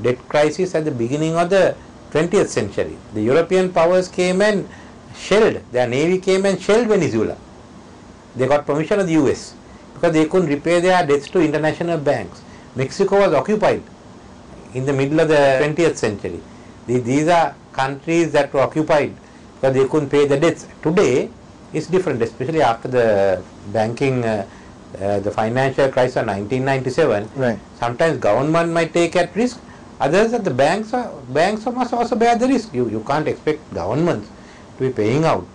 debt crisis at the beginning of the 20th century. The European powers came and shelled, their navy came and shelled Venezuela. They got permission of the US because they couldn't repay their debts to international banks. Mexico was occupied in the middle of the 20th century. These are countries that were occupied because they couldn't pay the debts. Today it's different, especially after the banking, the financial crisis of 1997. Right. Sometimes government might take at risk, others that the banks must also bear the risk. You can't expect governments to be paying out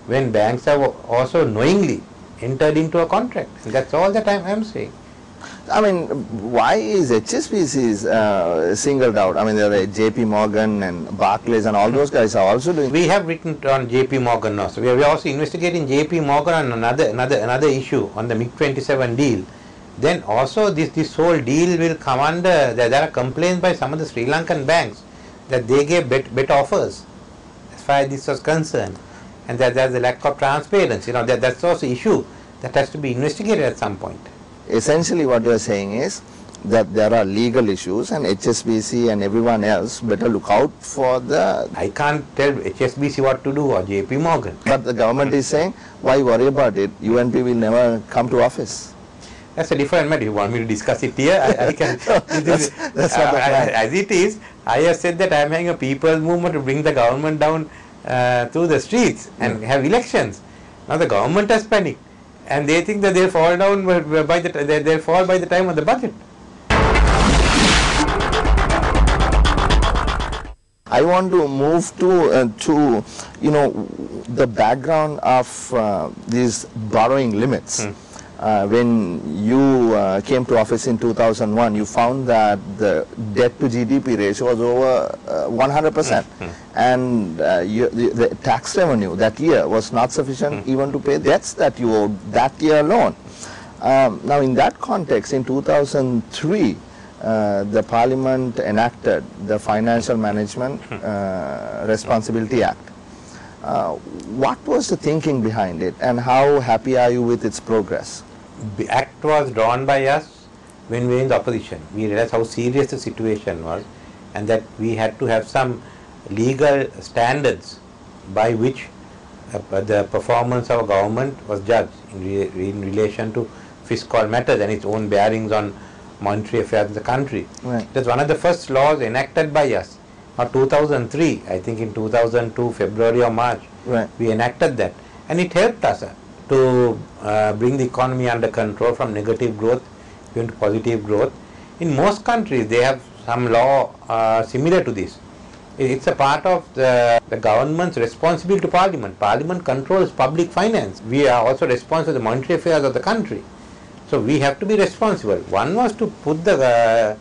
when banks have also knowingly entered into a contract. And that's all that I am saying. I mean, why is HSBC singled out? I mean, there are JP Morgan and Barclays and all those guys are also doing. We have written on JP Morgan also. We are also investigating JP Morgan on another issue on the MiG-27 deal. Then also this whole deal will come under, there are complaints by some of the Sri Lankan banks that they gave better offers as far as this was concerned, and that there is a lack of transparency. That's also an issue that has to be investigated at some point. Essentially what you are saying is that there are legal issues and HSBC and everyone else better look out for the... I can't tell HSBC what to do or JP Morgan. But the government is saying, why worry about it? UNP will never come to office. That's a different matter. You want me to discuss it here? I can. That's not the plan. As it is, I have said that I am having a people's movement to bring the government down through the streets and have elections. Now the government has panicked, and they think that they'll fall down they'll fall by the time of the budget. I want to move to the background of these borrowing limits. When you came to office in 2001, you found that the debt to GDP ratio was over 100%, and the tax revenue that year was not sufficient even to pay debts that you owed that year alone. Now, in that context, in 2003, the Parliament enacted the Financial Management Responsibility Act. What was the thinking behind it, and how happy are you with its progress? The act was drawn by us when we were in the opposition. We realized how serious the situation was, and that we had to have some legal standards by which the performance of a government was judged in relation to fiscal matters and its own bearings on monetary affairs of the country. Right. That's one of the first laws enacted by us. Now 2003, I think in 2002, February or March, right, we enacted that, and it helped us to bring the economy under control from negative growth into positive growth. In most countries, they have some law similar to this. It's a part of the government's responsibility to Parliament. Parliament controls public finance. We are also responsible for the monetary affairs of the country. So we have to be responsible. One was to put the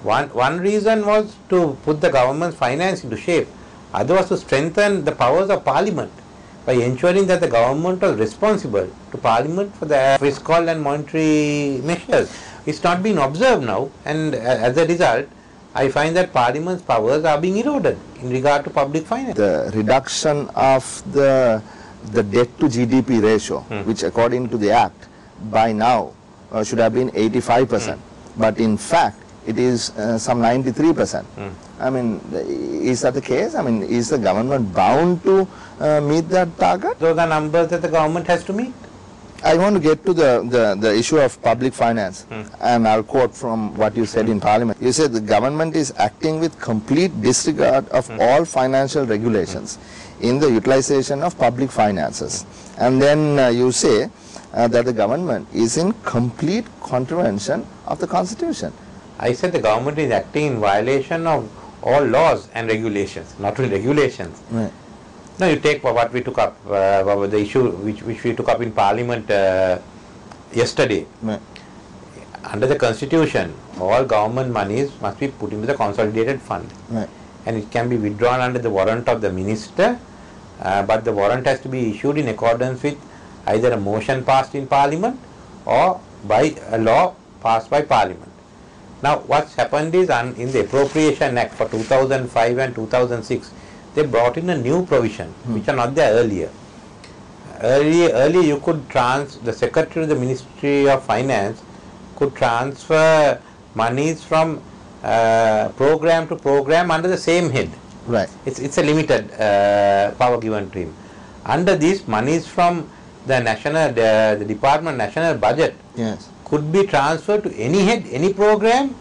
one reason was to put the government's finance into shape. Other was to strengthen the powers of Parliament by ensuring that the government was responsible to Parliament for the fiscal and monetary measures. It's not being observed now, and as a result, I find that Parliament's powers are being eroded in regard to public finance. The reduction of the debt to GDP ratio, which according to the Act, by now should have been 85%, but in fact it is some 93%. I mean, is that the case? I mean, is the government bound to meet that target? Those are numbers that the government has to meet. I want to get to the issue of public finance, and I'll quote from what you said in Parliament. You said the government is acting with complete disregard of all financial regulations in the utilization of public finances. And then you say that the government is in complete contravention of the Constitution. I said the government is acting in violation of all laws and regulations, not only regulations. Right. Now you take what we took up, the issue which we took up in Parliament yesterday. Right. Under the Constitution, all government monies must be put into the consolidated fund. Right. And it can be withdrawn under the warrant of the minister, but the warrant has to be issued in accordance with either a motion passed in Parliament or by a law passed by Parliament. Now what's happened is in the Appropriation Act for 2005 and 2006, they brought in a new provision which are not there earlier. Earlier you could the Secretary of the Ministry of Finance could transfer monies from program to program under the same head. Right. It's a limited power given to him. Under this, monies from the the department national budget Yes. could be transferred to any head, any program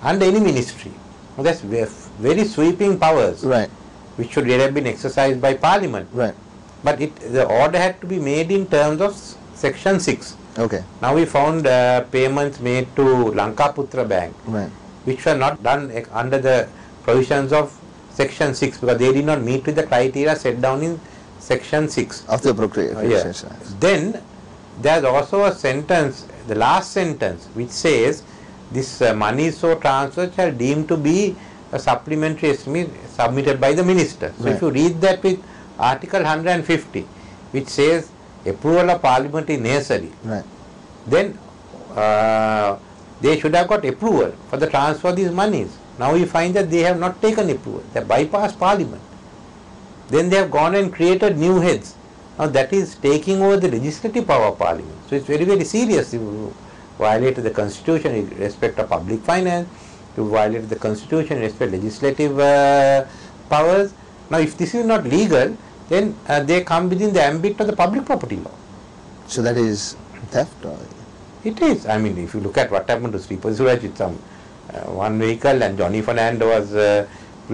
under any ministry. Well, that's very sweeping powers, Right. which should have been exercised by Parliament. Right. But the order had to be made in terms of Section 6. Okay. Now we found payments made to Lankaputra Bank, Right. which were not done under the provisions of Section 6 because they did not meet with the criteria set down in Section 6. Of the appropriation. Yeah. Then there is also a sentence, the last sentence, which says this money so transferred shall deemed to be a supplementary estimate submitted by the minister. So Right. if you read that with Article 150, which says approval of Parliament is necessary, Right. then they should have got approval for the transfer of these monies. Now we find that they have not taken approval. They have bypassed Parliament. Then they have gone and created new heads. Now that is taking over the legislative power of Parliament. So it's very, very serious. You violated the Constitution in respect of public finance. You violated the Constitution in respect of legislative powers. Now if this is not legal, then they come within the ambit of the public property law. So that is theft? Or? It is. I mean, if you look at what happened to Sripa Suraj with some one vehicle, and Johnny Fernando was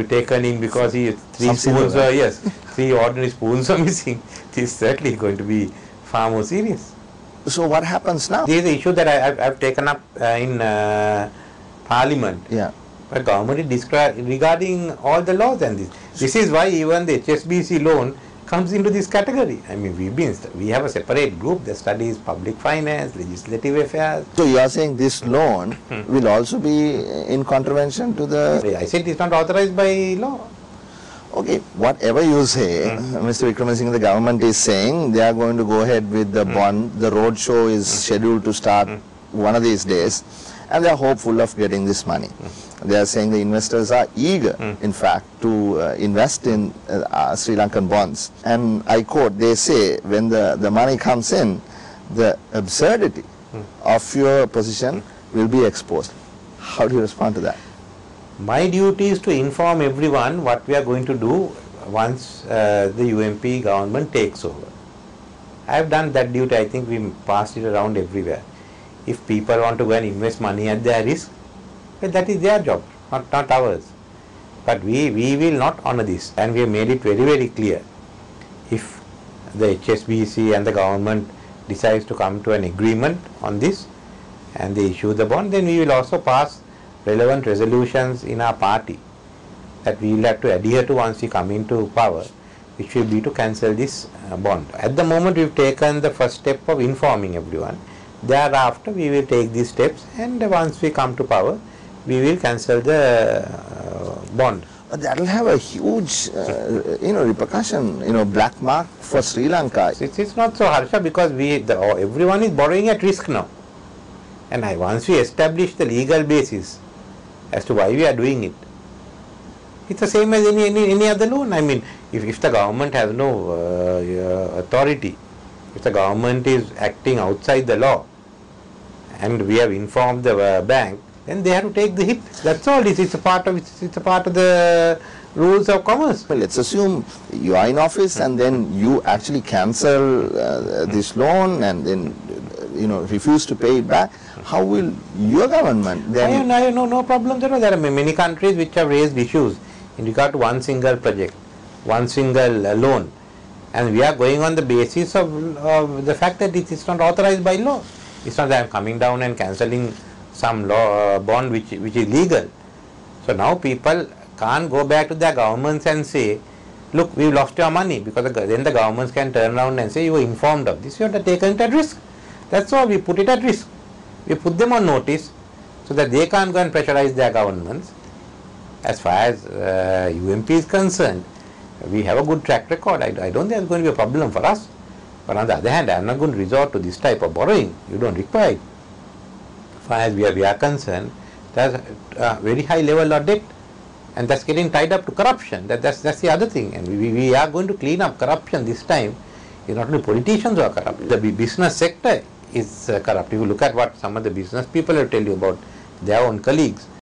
taken in because three ordinary spoons are missing. This is certainly going to be far more serious. So what happens now? This is the issue that I've taken up in Parliament. Yeah. But government is regarding all the laws and this. This is why even the HSBC loan comes into this category. I mean, we have a separate group that studies public finance, legislative affairs. So you are saying this loan will also be in contravention to the... I said it's not authorized by law. Okay, whatever you say, Mr. Vikramasinghe, the government is saying they are going to go ahead with the bond. The road show is scheduled to start one of these days, and they are hopeful of getting this money. They are saying the investors are eager, in fact, to invest in Sri Lankan bonds. And I quote, they say, when the money comes in, the absurdity of your position will be exposed. How do you respond to that? My duty is to inform everyone what we are going to do once the UMP government takes over. I have done that duty. I think we passed it around everywhere. If people want to go and invest money at their risk, well, that is their job, not ours. But we will not honor this, and we have made it very, very clear. If the HSBC and the government decides to come to an agreement on this and they issue the bond, then we will also pass relevant resolutions in our party that we will have to adhere to once we come into power, which will be to cancel this bond. At the moment, we have taken the first step of informing everyone. Thereafter, we will take these steps, and once we come to power, we will cancel the bond. But that will have a huge, repercussion, black mark for Sri Lanka. It's not so, Harsha, because everyone is borrowing at risk now. And once we establish the legal basis as to why we are doing it, it's the same as any other loan. I mean, if the government has no authority, if the government is acting outside the law, and we have informed the bank, then they have to take the hit. That's all. It's a part of the rules of commerce. Well, let's assume you are in office and then you actually cancel this loan and then refuse to pay it back. How will your government then? No problem there. There are many countries which have raised issues in regard to one single project, one single loan, and we are going on the basis of the fact that it is not authorized by law. It's not that I am coming down and cancelling some law bond which is legal. So now people can't go back to their governments and say, look, we lost your money, because then the governments can turn around and say, you were informed of this, you have taken it at risk. That's all, we put it at risk. We put them on notice so that they can't go and pressurize their governments. As far as UMP is concerned, we have a good track record. I don't think there's going to be a problem for us. But on the other hand, I am not going to resort to this type of borrowing. You don't require it. As far as we are concerned, there's a very high level of debt, and that's getting tied up to corruption. That's the other thing. And we are going to clean up corruption this time. It's not only politicians who are corrupt. The business sector is corrupt. If you look at what some of the business people have tell you about their own colleagues.